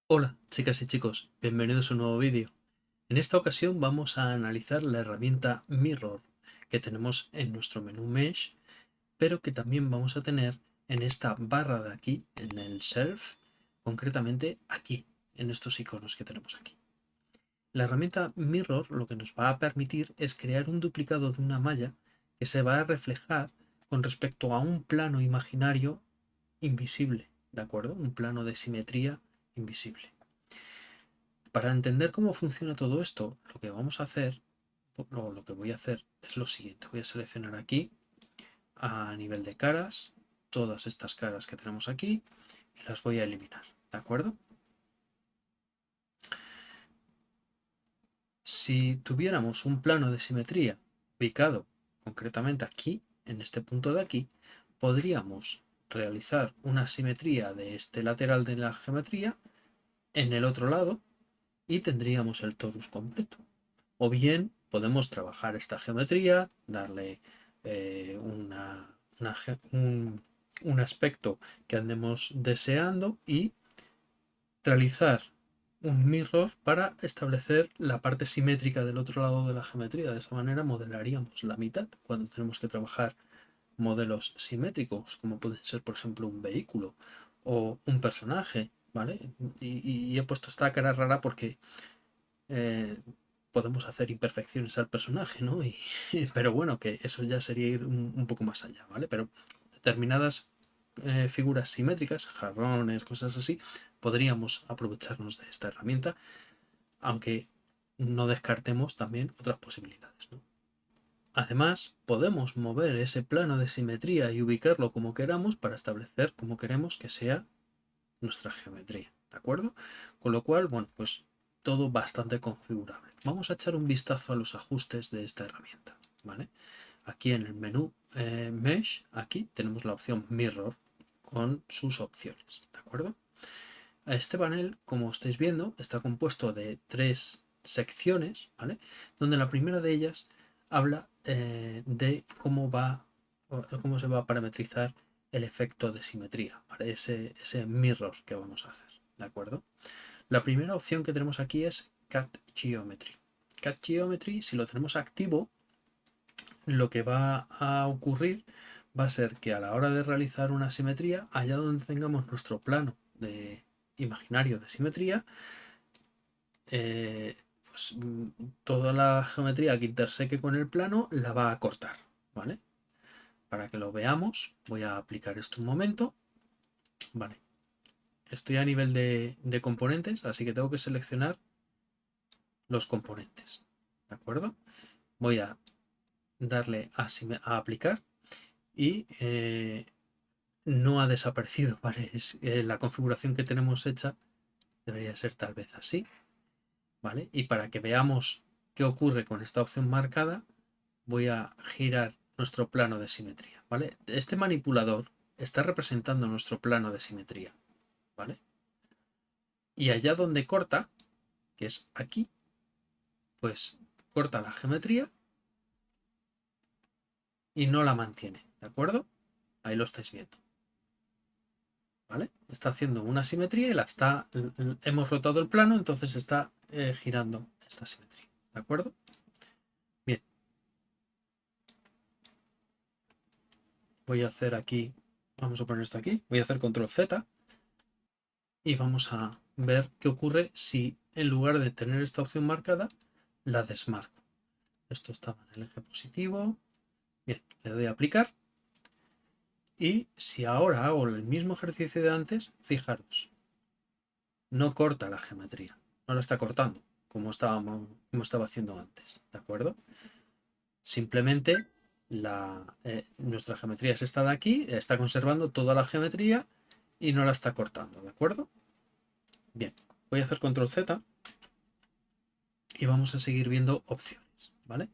Hola chicas y chicos, bienvenidos a un nuevo vídeo. En esta ocasión vamos a analizar la herramienta Mirror que tenemos en nuestro menú Mesh, pero que también vamos a tener en esta barra de aquí, en el Shelf, concretamente aquí, en estos iconos que tenemos aquí. La herramienta Mirror lo que nos va a permitir es crear un duplicado de una malla que se va a reflejar con respecto a un plano imaginario invisible, ¿de acuerdo? Un plano de simetría invisible. Para entender cómo funciona todo esto, lo que vamos a hacer, o lo que voy a hacer, es lo siguiente. Voy a seleccionar aquí, a nivel de caras, todas estas caras que tenemos aquí, y las voy a eliminar, ¿de acuerdo? Si tuviéramos un plano de simetría ubicado concretamente aquí, en este punto de aquí, podríamos realizar una simetría de este lateral de la geometría en el otro lado y tendríamos el torus completo. O bien podemos trabajar esta geometría, darle un aspecto que andemos deseando y realizar un mirror para establecer la parte simétrica del otro lado de la geometría. De esa manera modelaríamos la mitad cuando tenemos que trabajar modelos simétricos, como pueden ser, por ejemplo, un vehículo o un personaje, ¿vale? Y he puesto esta cara rara porque eh, podemos hacer imperfecciones al personaje, ¿no? Pero bueno, que eso ya sería ir un poco más allá, ¿vale? Pero determinadas figuras simétricas, jarrones, cosas así, podríamos aprovecharnos de esta herramienta, aunque no descartemos también otras posibilidades, ¿no? Además, podemos mover ese plano de simetría y ubicarlo como queramos para establecer cómo queremos que sea nuestra geometría, ¿de acuerdo? Con lo cual, bueno, pues todo bastante configurable. Vamos a echar un vistazo a los ajustes de esta herramienta, ¿vale? Aquí en el menú Mesh, aquí tenemos la opción Mirror con sus opciones, ¿de acuerdo? Este panel, como estáis viendo, está compuesto de 3 secciones, ¿vale? Donde la primera de ellas habla de cómo se va a parametrizar el efecto de simetría, ¿vale? Ese mirror que vamos a hacer, ¿de acuerdo? La primera opción que tenemos aquí es Cut Geometry. Cut Geometry, si lo tenemos activo, lo que va a ocurrir va a ser que a la hora de realizar una simetría, allá donde tengamos nuestro plano de imaginario de simetría, pues toda la geometría que interseque con el plano la va a cortar, ¿vale? Para que lo veamos, voy a aplicar esto un momento, ¿vale? Estoy a nivel de componentes, así que tengo que seleccionar los componentes, ¿de acuerdo? Voy a darle a aplicar y no ha desaparecido, ¿vale? La configuración que tenemos hecha debería ser tal vez así, ¿vale? Y para que veamos qué ocurre con esta opción marcada, voy a girar nuestro plano de simetría, ¿vale? Este manipulador está representando nuestro plano de simetría, ¿vale? Y allá donde corta, que es aquí, pues corta la geometría y no la mantiene, ¿de acuerdo? Ahí lo estáis viendo, ¿vale? Está haciendo una simetría y hemos rotado el plano, entonces está girando esta simetría, ¿de acuerdo? Bien, voy a hacer aquí, vamos a poner esto aquí, voy a hacer control Z y vamos a ver qué ocurre si en lugar de tener esta opción marcada, la desmarco. Esto estaba en el eje positivo. Bien, le doy a aplicar. Y si ahora hago el mismo ejercicio de antes, fijaros, no corta la geometría, no la está cortando como estaba haciendo antes, ¿de acuerdo? Simplemente nuestra geometría es esta de aquí, está conservando toda la geometría y no la está cortando, ¿de acuerdo? Bien, voy a hacer control Z y vamos a seguir viendo opciones, ¿vale?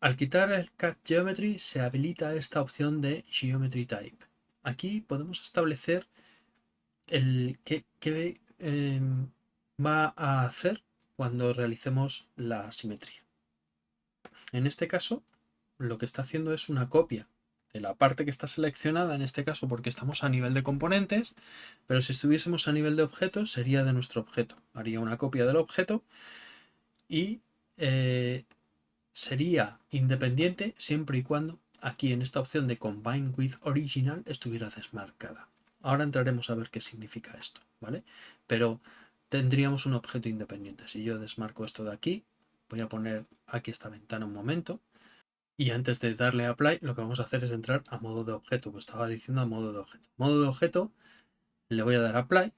Al quitar el Cut Geometry se habilita esta opción de Geometry Type. Aquí podemos establecer qué va a hacer cuando realicemos la simetría. En este caso lo que está haciendo es una copia de la parte que está seleccionada, en este caso porque estamos a nivel de componentes, pero si estuviésemos a nivel de objetos sería de nuestro objeto. Haría una copia del objeto y sería independiente siempre y cuando aquí en esta opción de Combine with Original estuviera desmarcada. Ahora entraremos a ver qué significa esto, ¿vale? Pero tendríamos un objeto independiente. Si yo desmarco esto de aquí, voy a poner aquí esta ventana un momento. Y antes de darle a Apply, lo que vamos a hacer es entrar a modo de objeto. Pues estaba diciendo a modo de objeto. Modo de objeto, le voy a dar a Apply.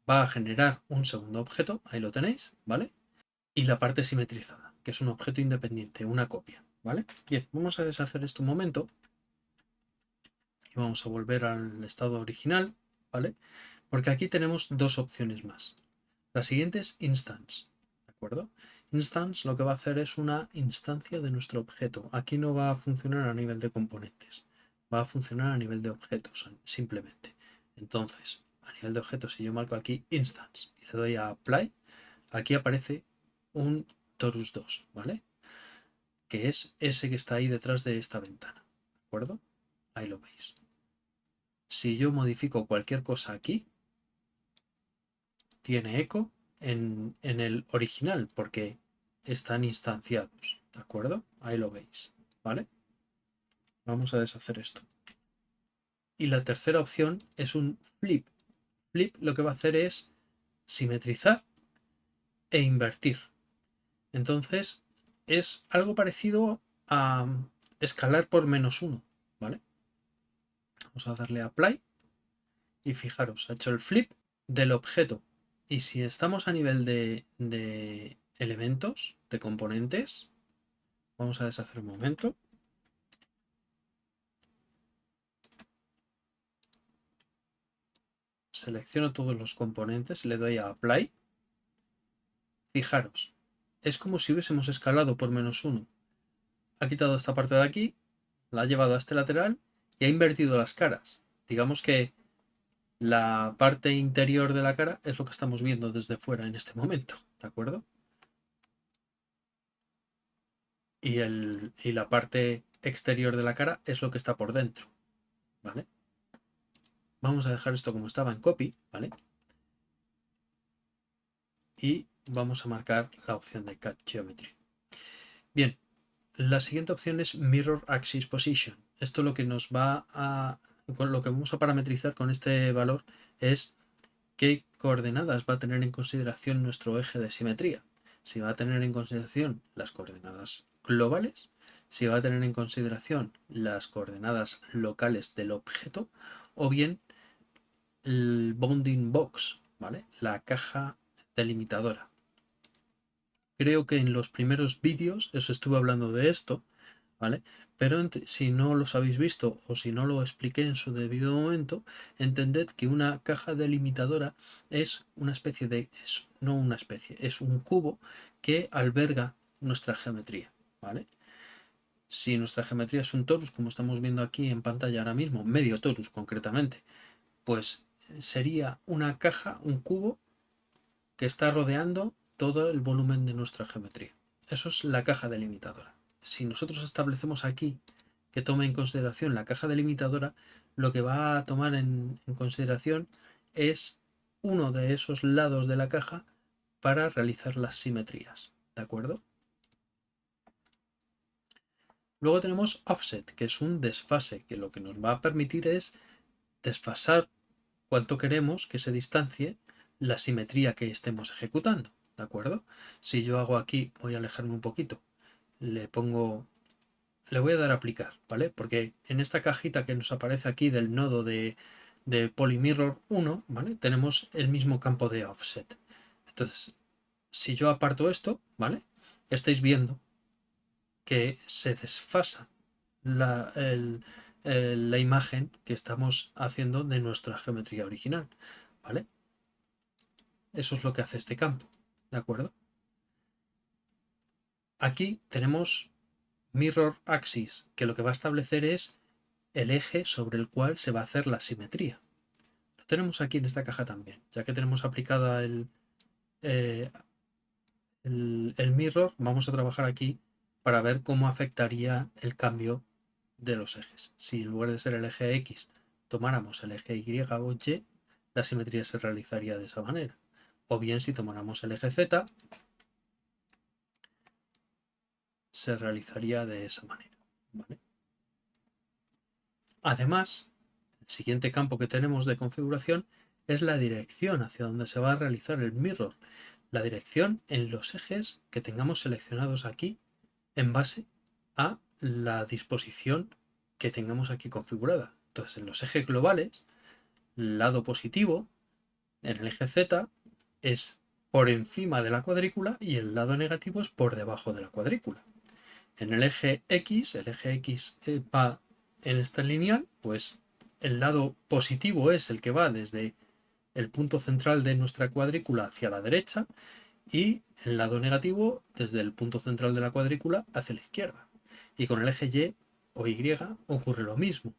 Va a generar un segundo objeto. Ahí lo tenéis, ¿vale? Y la parte simetrizada, que es un objeto independiente, una copia, ¿vale? Bien, vamos a deshacer esto un momento. Y vamos a volver al estado original, ¿vale? Porque aquí tenemos dos opciones más. La siguiente es Instance, ¿de acuerdo? Instance lo que va a hacer es una instancia de nuestro objeto. Aquí no va a funcionar a nivel de componentes, va a funcionar a nivel de objetos, simplemente. Entonces, a nivel de objetos, si yo marco aquí Instance y le doy a Apply, aquí aparece un Torus 2, ¿vale? Que es ese que está ahí detrás de esta ventana, ¿de acuerdo? Ahí lo veis. Si yo modifico cualquier cosa aquí, tiene eco en el original porque están instanciados, ¿de acuerdo? Ahí lo veis, ¿vale? Vamos a deshacer esto. Y la tercera opción es un flip. Flip lo que va a hacer es simetrizar e invertir. Entonces es algo parecido a escalar por -1, ¿vale? Vamos a darle a Apply y fijaros, ha hecho el flip del objeto. Y si estamos a nivel de elementos, de componentes, vamos a deshacer un momento. Selecciono todos los componentes, le doy a Apply. Fijaros, es como si hubiésemos escalado por -1. Ha quitado esta parte de aquí, la ha llevado a este lateral y ha invertido las caras. Digamos que la parte interior de la cara es lo que estamos viendo desde fuera en este momento, ¿de acuerdo? Y la parte exterior de la cara es lo que está por dentro, ¿vale? Vamos a dejar esto como estaba en copy, ¿vale? Y vamos a marcar la opción de Cut Geometry. Bien, la siguiente opción es Mirror Axis Position. Esto lo que nos va a... Con lo que vamos a parametrizar con este valor es qué coordenadas va a tener en consideración nuestro eje de simetría. Si va a tener en consideración las coordenadas globales, si va a tener en consideración las coordenadas locales del objeto, o bien el bounding box, ¿vale? La caja delimitadora. Creo que en los primeros vídeos os estuve hablando de esto, ¿vale? Pero si no los habéis visto o si no lo expliqué en su debido momento, entended que una caja delimitadora es una especie de, no una especie, es un cubo que alberga nuestra geometría, ¿vale? Si nuestra geometría es un torus, como estamos viendo aquí en pantalla ahora mismo, medio torus concretamente, pues sería una caja, un cubo que está rodeando todo el volumen de nuestra geometría. Eso es la caja delimitadora. Si nosotros establecemos aquí que tome en consideración la caja delimitadora, lo que va a tomar en consideración es uno de esos lados de la caja para realizar las simetrías. ¿De acuerdo? Luego tenemos offset, que es un desfase, que lo que nos va a permitir es desfasar cuánto queremos que se distancie la simetría que estemos ejecutando, ¿de acuerdo? Si yo hago aquí, voy a alejarme un poquito, le voy a dar a aplicar, ¿vale? Porque en esta cajita que nos aparece aquí del nodo de Polymirror 1, ¿vale? Tenemos el mismo campo de offset. Entonces, si yo aparto esto, ¿vale? Estáis viendo que se desfasa la imagen que estamos haciendo de nuestra geometría original, ¿vale? Eso es lo que hace este campo, ¿de acuerdo? Aquí tenemos Mirror Axis, que lo que va a establecer es el eje sobre el cual se va a hacer la simetría. Lo tenemos aquí en esta caja también, ya que tenemos aplicada el mirror, vamos a trabajar aquí para ver cómo afectaría el cambio de los ejes. Si en lugar de ser el eje X tomáramos el eje Y o Y, la simetría se realizaría de esa manera. O bien si tomáramos el eje Z, se realizaría de esa manera. ¿Vale? Además, el siguiente campo que tenemos de configuración es la dirección hacia donde se va a realizar el mirror. La dirección en los ejes que tengamos seleccionados aquí en base a la disposición que tengamos aquí configurada. Entonces, en los ejes globales, el lado positivo en el eje Z es por encima de la cuadrícula y el lado negativo es por debajo de la cuadrícula. En el eje X va en esta lineal, pues el lado positivo es el que va desde el punto central de nuestra cuadrícula hacia la derecha y el lado negativo desde el punto central de la cuadrícula hacia la izquierda. Y con el eje Y o Y ocurre lo mismo.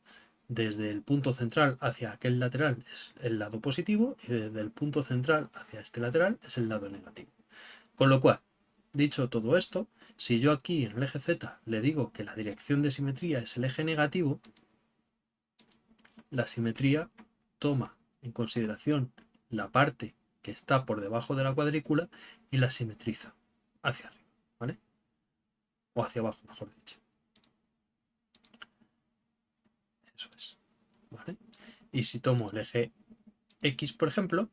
Desde el punto central hacia aquel lateral es el lado positivo y desde el punto central hacia este lateral es el lado negativo. Con lo cual, dicho todo esto, si yo aquí en el eje Z le digo que la dirección de simetría es el eje negativo, la simetría toma en consideración la parte que está por debajo de la cuadrícula y la simetriza hacia arriba, ¿vale? O hacia abajo, mejor dicho. Eso es, ¿vale? Y si tomo el eje X, por ejemplo,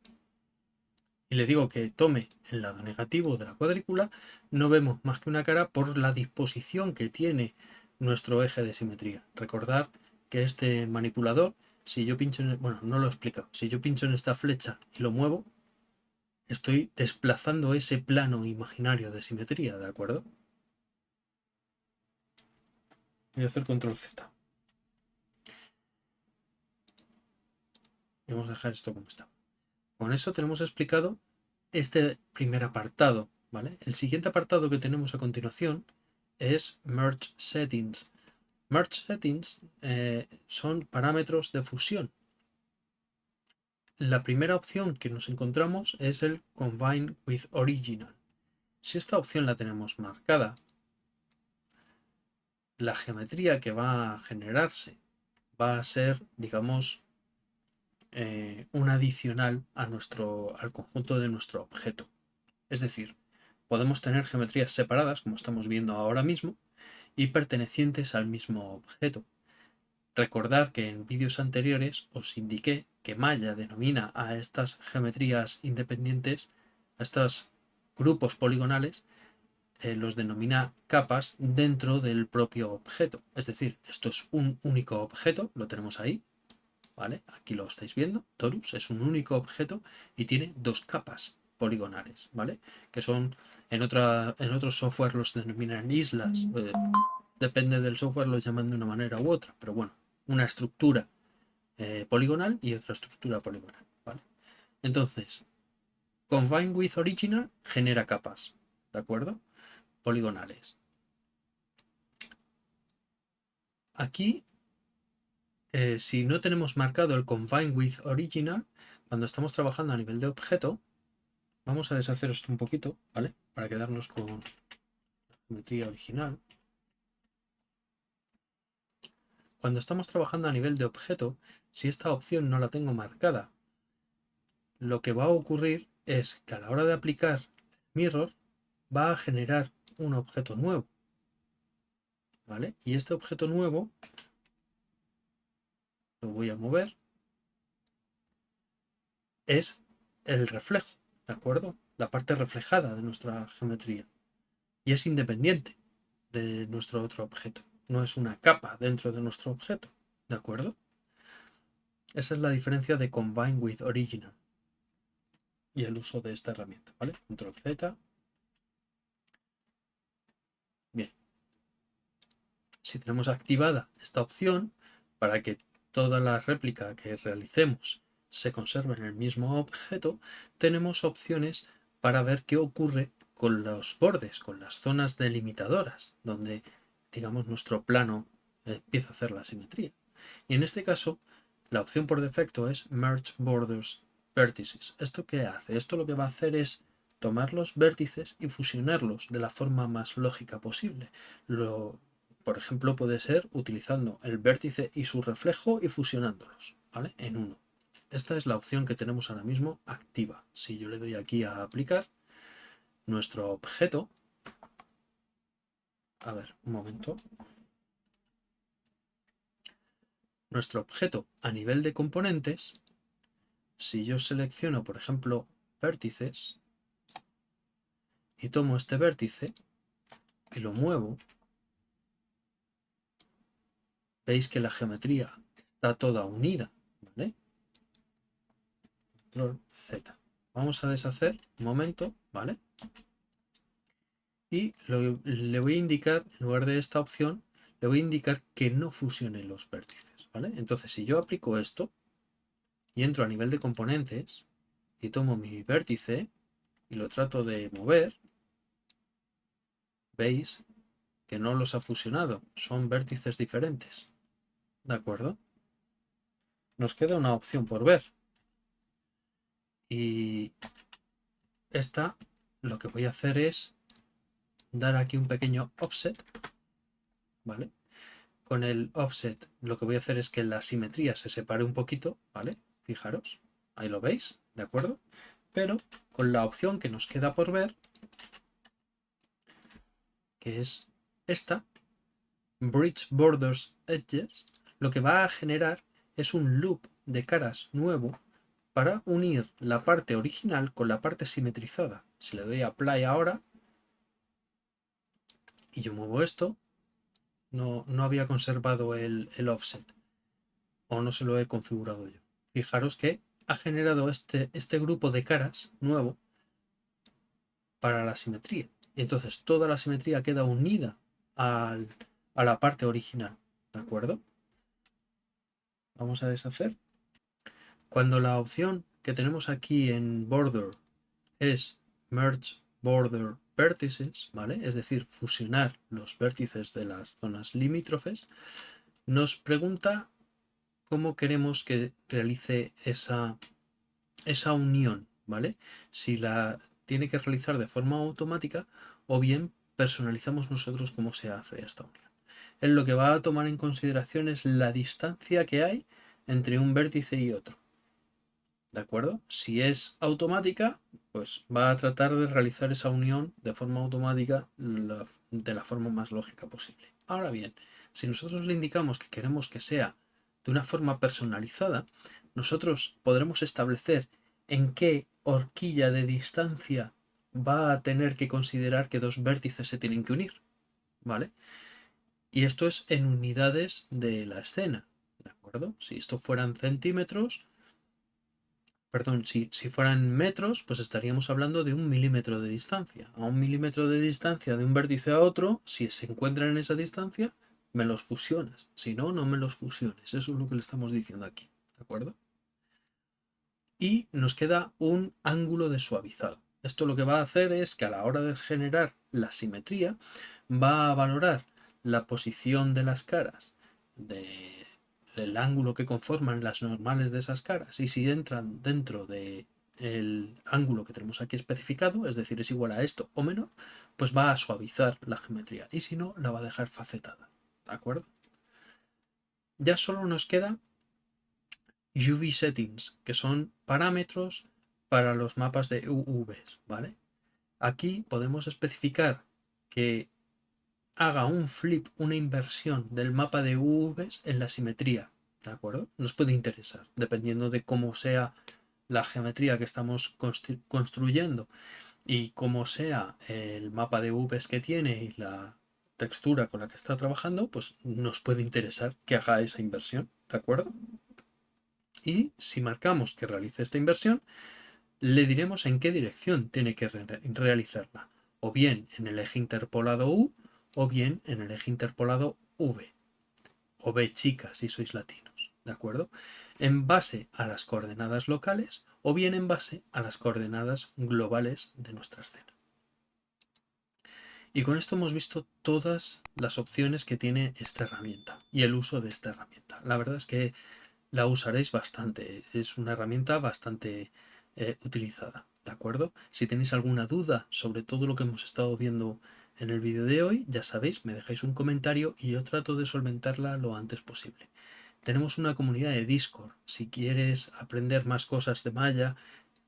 y le digo que tome el lado negativo de la cuadrícula, no vemos más que una cara por la disposición que tiene nuestro eje de simetría. Recordar que este manipulador, si yo pincho en, bueno, no lo he explicado, si yo pincho en esta flecha y lo muevo, estoy desplazando ese plano imaginario de simetría, ¿de acuerdo? Voy a hacer control Z. Y vamos a dejar esto como está. Con eso tenemos explicado este primer apartado, ¿vale? El siguiente apartado que tenemos a continuación es Merge Settings. Merge Settings son parámetros de fusión. La primera opción que nos encontramos es el Combine with Original. Si esta opción la tenemos marcada, la geometría que va a generarse va a ser, digamos, un adicional al conjunto de nuestro objeto. Es decir, podemos tener geometrías separadas, como estamos viendo ahora mismo, y pertenecientes al mismo objeto. Recordar que en vídeos anteriores os indiqué que Maya denomina a estas geometrías independientes, a estos grupos poligonales, los denomina capas dentro del propio objeto. Es decir, esto es un único objeto, lo tenemos ahí, ¿vale? Aquí lo estáis viendo, Torus es un único objeto y tiene dos capas poligonales, ¿vale? Que son, en otros software los denominan islas, depende del software lo llaman de una manera u otra, pero bueno, una estructura poligonal y otra estructura poligonal, ¿vale? Entonces, Combine with Original genera capas, ¿de acuerdo? Poligonales. Aquí, si no tenemos marcado el Combine with Original, cuando estamos trabajando a nivel de objeto, vamos a deshacer esto un poquito, ¿vale? Para quedarnos con la geometría original. Cuando estamos trabajando a nivel de objeto, si esta opción no la tengo marcada, lo que va a ocurrir es que a la hora de aplicar mirror va a generar un objeto nuevo, ¿vale? Y este objeto nuevo lo voy a mover, es el reflejo, ¿de acuerdo? La parte reflejada de nuestra geometría. Y es independiente de nuestro otro objeto. No es una capa dentro de nuestro objeto, ¿de acuerdo? Esa es la diferencia de Combine with Original y el uso de esta herramienta, ¿vale? Control Z. Bien. Si tenemos activada esta opción para que toda la réplica que realicemos se conserve en el mismo objeto, tenemos opciones para ver qué ocurre con los bordes, con las zonas delimitadoras, donde, digamos, nuestro plano empieza a hacer la simetría. Y en este caso, la opción por defecto es Merge Borders Vertices. ¿Esto qué hace? Esto lo que va a hacer es tomar los vértices y fusionarlos de la forma más lógica posible. Por ejemplo, puede ser utilizando el vértice y su reflejo y fusionándolos, ¿vale? En uno. Esta es la opción que tenemos ahora mismo activa. Si yo le doy aquí a aplicar, nuestro objeto, a ver, un momento, nuestro objeto a nivel de componentes, si yo selecciono, por ejemplo, vértices y tomo este vértice y lo muevo, veis que la geometría está toda unida, ¿vale? Control Z. Vamos a deshacer un momento, ¿vale? Y le voy a indicar, en lugar de esta opción, le voy a indicar que no fusione los vértices, ¿vale? Entonces, si yo aplico esto y entro a nivel de componentes y tomo mi vértice y lo trato de mover, veis que no los ha fusionado, son vértices diferentes, ¿de acuerdo? Nos queda una opción por ver. Y esta, lo que voy a hacer es dar aquí un pequeño offset, ¿vale? Con el offset lo que voy a hacer es que la simetría se separe un poquito, ¿vale? Fijaros, ahí lo veis, ¿de acuerdo? Pero con la opción que nos queda por ver, que es esta, Bridge Borders Edges, lo que va a generar es un loop de caras nuevo para unir la parte original con la parte simetrizada. Si le doy a Apply ahora y yo muevo esto, no había conservado el offset o no se lo he configurado yo. Fijaros que ha generado este grupo de caras nuevo para la simetría. Y entonces toda la simetría queda unida a la parte original. ¿De acuerdo? Vamos a deshacer. Cuando la opción que tenemos aquí en Border es Merge Border Vertices, ¿vale? Es decir, fusionar los vértices de las zonas limítrofes, nos pregunta cómo queremos que realice esa unión, ¿vale? Si la tiene que realizar de forma automática o bien personalizamos nosotros cómo se hace esta unión. Él lo que va a tomar en consideración es la distancia que hay entre un vértice y otro. ¿De acuerdo? Si es automática, pues va a tratar de realizar esa unión de forma automática de la forma más lógica posible. Ahora bien, si nosotros le indicamos que queremos que sea de una forma personalizada, nosotros podremos establecer en qué horquilla de distancia va a tener que considerar que dos vértices se tienen que unir, ¿vale? Y esto es en unidades de la escena, ¿de acuerdo? Si esto fueran centímetros, perdón, si fueran metros, pues estaríamos hablando de 1 milímetro de distancia. A 1 milímetro de distancia de un vértice a otro, si se encuentran en esa distancia, me los fusionas. Si no, no me los fusiones. Eso es lo que le estamos diciendo aquí. ¿De acuerdo? Y nos queda un ángulo de suavizado. Esto lo que va a hacer es que a la hora de generar la simetría, va a valorar la posición de las caras del ángulo que conforman las normales de esas caras y si entran dentro de el ángulo que tenemos aquí especificado, es decir, es igual a esto o menor, pues va a suavizar la geometría y si no, la va a dejar facetada. ¿De acuerdo? Ya solo nos queda UV settings, que son parámetros para los mapas de UVs, ¿vale? Aquí podemos especificar que haga un flip, una inversión del mapa de UVs en la simetría, ¿de acuerdo? Nos puede interesar, dependiendo de cómo sea la geometría que estamos construyendo y cómo sea el mapa de UVs que tiene y la textura con la que está trabajando, pues nos puede interesar que haga esa inversión, ¿de acuerdo? Y si marcamos que realice esta inversión, le diremos en qué dirección tiene que realizarla, o bien en el eje interpolado U, o bien en el eje interpolado V, o V chica si sois latinos, ¿de acuerdo? En base a las coordenadas locales, o bien en base a las coordenadas globales de nuestra escena. Y con esto hemos visto todas las opciones que tiene esta herramienta y el uso de esta herramienta. La verdad es que la usaréis bastante, es una herramienta bastante utilizada. ¿de acuerdo? Si tenéis alguna duda sobre todo lo que hemos estado viendo en el vídeo de hoy, ya sabéis, me dejáis un comentario y yo trato de solventarla lo antes posible. Tenemos una comunidad de Discord. Si quieres aprender más cosas de Maya,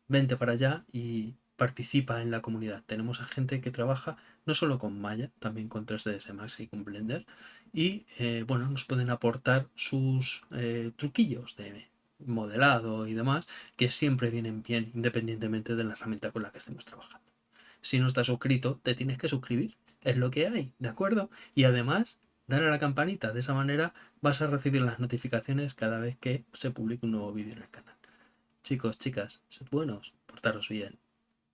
vente para allá y participa en la comunidad. Tenemos a gente que trabaja no solo con Maya, también con 3ds Max y con Blender. Y bueno, nos pueden aportar sus truquillos de modelado y demás, que siempre vienen bien independientemente de la herramienta con la que estemos trabajando. Si no estás suscrito, te tienes que suscribir. Es lo que hay, ¿de acuerdo? Y además, dale a la campanita. De esa manera vas a recibir las notificaciones cada vez que se publique un nuevo vídeo en el canal. Chicos, chicas, sed buenos, portaros bien.